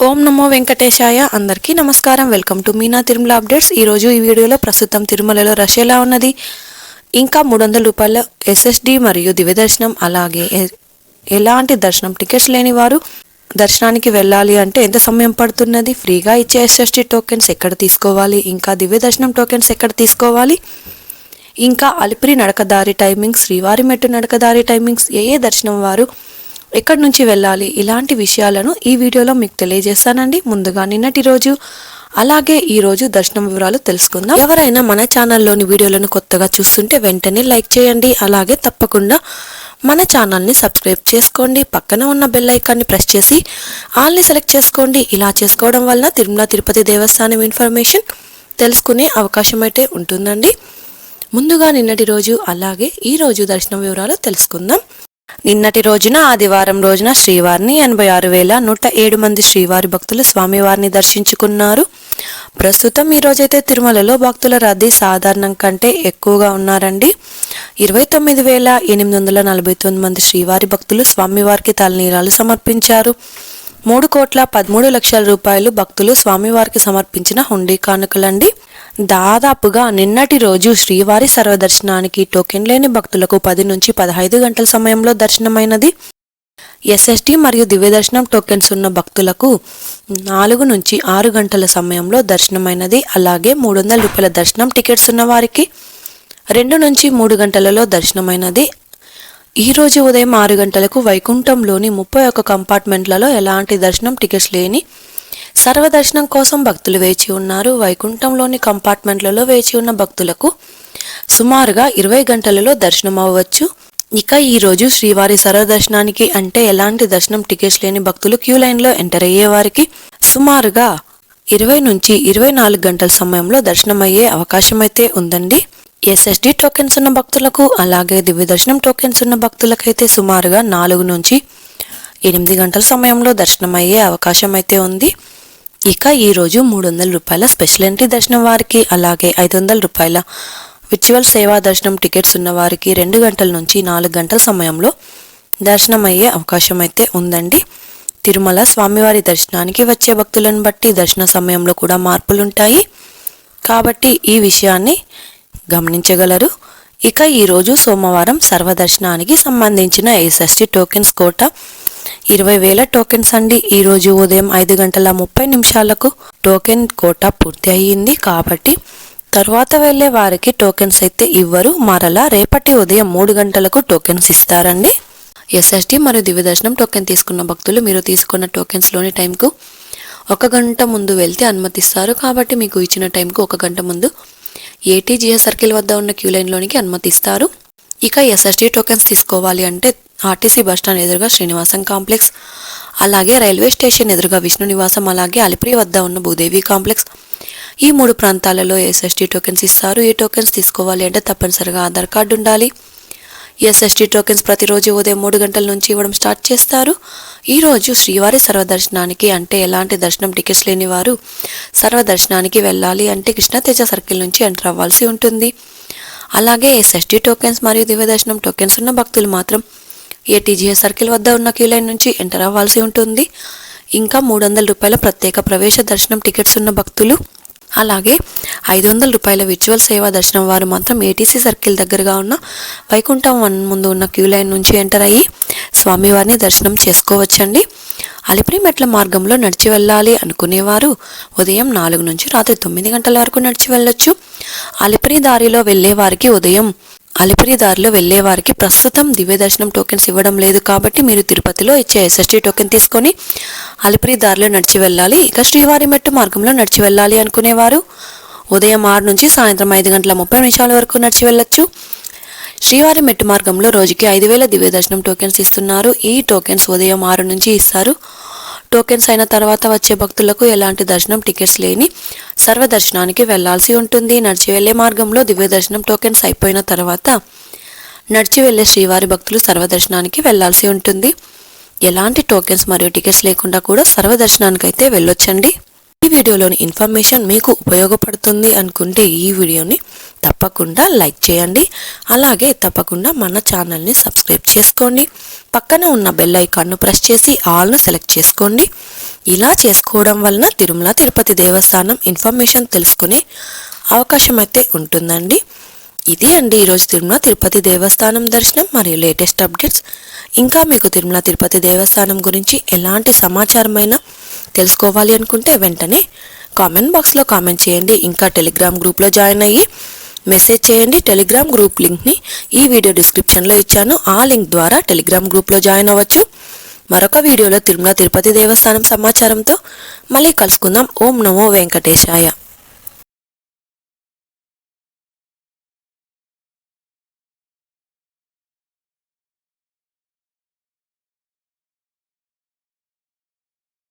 ఓం నమో వెంకటేశాయ. అందరికీ నమస్కారం. Welcome to Meena Tirumala updates. ఈరోజు ఈ వీడియోలో ప్రస్తుతం తిరుమలలో రష్ ఎలా ఉన్నది, ఇంకా 300 రూపాయల ఎస్ఎస్డి మరియు దివ్య దర్శనం, అలాగే ఎలాంటి దర్శనం టికెట్స్ లేని వారు దర్శనానికి వెళ్ళాలి అంటే ఎంత సమయం పడుతున్నది, ఫ్రీగా ఇచ్చే ఎస్ఎస్డి టోకెన్స్ ఎక్కడ తీసుకోవాలి, ఇంకా దివ్య దర్శనం టోకెన్స్ ఎక్కడ తీసుకోవాలి, ఇంకా అలిపిరి నడకదారి టైమింగ్స్, శ్రీవారి మెట్టు నడకదారి టైమింగ్స్, ఏ దర్శనం వారు ఎక్కడి నుంచి వెళ్ళాలి, ఇలాంటి విషయాలను ఈ వీడియోలో మీకు తెలియజేస్తానండి. ముందుగా నిన్నటి రోజు అలాగే ఈ రోజు దర్శనం వివరాలు తెలుసుకుందాం. ఎవరైనా మన ఛానల్లోని వీడియోలను కొత్తగా చూస్తుంటే వెంటనే లైక్ చేయండి, అలాగే తప్పకుండా మన ఛానల్ని సబ్స్క్రైబ్ చేసుకోండి. పక్కన ఉన్న బెల్ ఐకాన్ని ప్రెస్ చేసి ఆల్ని సెలెక్ట్ చేసుకోండి. ఇలా చేసుకోవడం వలన తిరుమల తిరుపతి దేవస్థానం ఇన్ఫర్మేషన్ తెలుసుకునే అవకాశం అయితే ఉంటుందండి. ముందుగా నిన్నటి రోజు అలాగే ఈ రోజు దర్శనం వివరాలు తెలుసుకుందాం. నిన్నటి రోజున ఆదివారం రోజున శ్రీవారిని 86,107 మంది శ్రీవారి భక్తులు స్వామివారిని దర్శించుకున్నారు. ప్రస్తుతం ఈ రోజైతే తిరుమలలో భక్తుల రద్దీ సాధారణం కంటే ఎక్కువగా ఉన్నారండి. 29,849 మంది శ్రీవారి భక్తులు స్వామివారికి తలనీలాలు సమర్పించారు. 3,13,00,000 రూపాయలు భక్తులు స్వామివారికి సమర్పించిన హుండీ కానుకలండి. దాదాపుగా నిన్నటి రోజు శ్రీవారి సర్వదర్శనానికి టోకెన్ లేని భక్తులకు 10 నుంచి 15 గంటల సమయంలో దర్శనమైనది. ఎస్ఎస్డి మరియు దివ్య దర్శనం టోకెన్స్ ఉన్న భక్తులకు 4 నుంచి 6 గంటల సమయంలో దర్శనమైనది. అలాగే 300 రూపాయల దర్శనం టికెట్స్ ఉన్న వారికి 2 నుంచి 3 గంటలలో దర్శనమైనది. ఈరోజు ఉదయం 6 గంటలకు వైకుంఠంలోని 31 కంపార్ట్మెంట్లలో ఎలాంటి దర్శనం టికెట్స్ లేని సర్వదర్శనం కోసం భక్తులు వేచి ఉన్నారు. వైకుంఠంలోని కంపార్ట్మెంట్లలో వేచి ఉన్న భక్తులకు సుమారుగా 20 గంటలలో దర్శనం అవ్వచ్చు. ఇక ఈరోజు శ్రీవారి సర్వదర్శనానికి అంటే ఎలాంటి దర్శనం టికెట్స్ లేని భక్తులు క్యూ లైన్లో ఎంటర్ అయ్యే వారికి సుమారుగా 20 నుంచి 24 గంటల సమయంలో దర్శనం అయ్యే అవకాశం అయితే ఉందండి. ఎస్ఎస్డి టోకెన్స్ ఉన్న భక్తులకు అలాగే దివ్య దర్శనం టోకెన్స్ ఉన్న భక్తులకైతే సుమారుగా 4 నుంచి 8 గంటల సమయంలో దర్శనం అయ్యే అవకాశం అయితే ఉంది. ఇక ఈరోజు 300 రూపాయల స్పెషల్ ఎంట్రీ దర్శనం వారికి అలాగే 500 రూపాయల విర్చువల్ సేవా దర్శనం టికెట్స్ ఉన్న వారికి 2 గంటల నుంచి 4 గంటల సమయంలో దర్శనం అయ్యే అవకాశం అయితే ఉందండి. తిరుమల స్వామివారి దర్శనానికి వచ్చే భక్తులను బట్టి దర్శన సమయంలో కూడా మార్పులుంటాయి కాబట్టి ఈ విషయాన్ని గమనించగలరు. ఇక ఈరోజు సోమవారం సర్వదర్శనానికి సంబంధించిన ఎస్ఎస్డి టోకెన్స్ కోట 20,000 టోకెన్స్ అండి. ఈరోజు ఉదయం 5:30 టోకెన్ కోట పూర్తి అయ్యింది కాబట్టి తర్వాత వెళ్లే వారికి టోకెన్స్ అయితే ఇవ్వరు. మరలా రేపటి ఉదయం 3 గంటలకు టోకెన్స్ ఇస్తారండి. ఎస్ఎస్డి మరియు దివ్య దర్శనం టోకెన్ తీసుకున్న భక్తులు మీరు తీసుకున్న టోకెన్స్లోని టైంకు 1 గంట ముందు వెళ్తే అనుమతిస్తారు కాబట్టి మీకు ఇచ్చిన టైంకు 1 గంట ముందు ఏటీజీఎస్ సర్కిల్ వద్ద ఉన్న క్యూ లైన్లోనికి అనుమతిస్తారు. ఇక ఎస్ఎస్డి టోకెన్స్ తీసుకోవాలి అంటే ఆర్టీసీ బస్టాండ్ ఎదురుగా శ్రీనివాసం కాంప్లెక్స్, అలాగే రైల్వే స్టేషన్ ఎదురుగా విష్ణు నివాసం, అలాగే అలిపిరి వద్ద ఉన్న భూదేవి కాంప్లెక్స్, ఈ 3 ప్రాంతాలలో ఎస్ఎస్డి టోకెన్స్ ఇస్తారు. ఈ టోకెన్స్ తీసుకోవాలి అంటే తప్పనిసరిగా ఆధార్ కార్డు ఉండాలి. ఎస్ఎస్డి టోకెన్స్ ప్రతిరోజు ఉదయం 3 గంటల నుంచి ఇవ్వడం స్టార్ట్ చేస్తారు. ఈరోజు శ్రీవారి సర్వదర్శనానికి అంటే ఎలాంటి దర్శనం టికెట్స్ లేని వారు సర్వదర్శనానికి వెళ్ళాలి అంటే కృష్ణతేజ సర్కిల్ నుంచి ఎంటర్ అవ్వాల్సి ఉంటుంది. అలాగే ఎస్ఎస్డి టోకెన్స్ మరియు దివ్య దర్శనం టోకెన్స్ ఉన్న భక్తులు మాత్రం ఏటీజీఎస్ సర్కిల్ వద్ద ఉన్న క్యూ లైన్ నుంచి ఎంటర్ అవ్వాల్సి ఉంటుంది. ఇంకా 300 రూపాయల ప్రత్యేక ప్రవేశ దర్శనం టికెట్స్ ఉన్న భక్తులు అలాగే 500 రూపాయల విర్చువల్ సేవా దర్శనం వారు మాత్రం ఏటీసీ సర్కిల్ దగ్గరగా ఉన్న వైకుంఠం 1 ముందు ఉన్న క్యూ లైన్ నుంచి ఎంటర్ అయ్యి స్వామివారిని దర్శనం చేసుకోవచ్చండి. అలిపిరి మెట్ల మార్గంలో నడిచి వెళ్ళాలి అనుకునేవారు ఉదయం 4 నుంచి రాత్రి 9 గంటల వరకు నడిచి వెళ్ళొచ్చు. అలిపిరి దారిలో వెళ్ళే వారికి ప్రస్తుతం దివ్య దర్శనం టోకెన్స్ ఇవ్వడం లేదు కాబట్టి మీరు తిరుపతిలో ఇచ్చే ఎస్ఎస్డి టోకెన్ తీసుకొని అలిపిరి దారిలో నడిచి వెళ్ళాలి. ఇక శ్రీవారి మెట్టు మార్గంలో నడిచి వెళ్ళాలి అనుకునేవారు ఉదయం 6 నుంచి సాయంత్రం 5:30 వరకు నడిచి వెళ్ళొచ్చు. శ్రీవారి మెట్టు మార్గంలో రోజుకి 5,000 దివ్య దర్శనం టోకెన్స్ ఇస్తున్నారు. ఈ టోకెన్స్ ఉదయం 6 నుంచి ఇస్తారు. టోకెన్స్ అయిన తర్వాత వచ్చే భక్తులకు ఎలాంటి దర్శనం టికెట్స్ లేని సర్వదర్శనానికి వెళ్లాల్సి ఉంటుంది. నడిచి వెళ్లే మార్గంలో దివ్య దర్శనం టోకెన్స్ అయిపోయిన తర్వాత నడిచి వెళ్లే శ్రీవారి భక్తులు సర్వదర్శనానికి వెళ్లాల్సి ఉంటుంది. ఎలాంటి టోకెన్స్ మరియు టికెట్స్ లేకుండా కూడా సర్వదర్శనానికి అయితే వెళ్ళొచ్చండి. ఈ వీడియోలోని ఇన్ఫర్మేషన్ మీకు ఉపయోగపడుతుంది అనుకుంటే ఈ వీడియోని తప్పకుండా లైక్ చేయండి. అలాగే తప్పకుండా మన ఛానల్ని సబ్స్క్రైబ్ చేసుకోండి. పక్కన ఉన్న బెల్ ఐకాన్ను ప్రెస్ చేసి ఆల్ను సెలెక్ట్ చేసుకోండి. ఇలా చేసుకోవడం వలన తిరుమల తిరుపతి దేవస్థానం ఇన్ఫర్మేషన్ తెలుసుకునే అవకాశం అయితే ఉంటుందండి. ఇది అండి ఈరోజు తిరుమల తిరుపతి దేవస్థానం దర్శనం మరియు లేటెస్ట్ అప్డేట్స్. ఇంకా మీకు తిరుమల తిరుపతి దేవస్థానం గురించి ఎలాంటి సమాచారమైనా తెలుసుకోవాలి అనుకుంటే వెంటనే కామెంట్ బాక్స్లో కామెంట్ చేయండి. ఇంకా టెలిగ్రామ్ గ్రూప్లో జాయిన్ అయ్యి మెసేజ్ చేయండి. టెలిగ్రామ్ గ్రూప్ లింక్ని ఈ వీడియో డిస్క్రిప్షన్లో ఇచ్చాను. ఆ లింక్ ద్వారా టెలిగ్రామ్ గ్రూప్లో జాయిన్ అవ్వచ్చు. మరొక వీడియోలో తిరుమల తిరుపతి దేవస్థానం సమాచారంతో మళ్ళీ కలుసుకుందాం. ఓం నమో వెంకటేశాయ.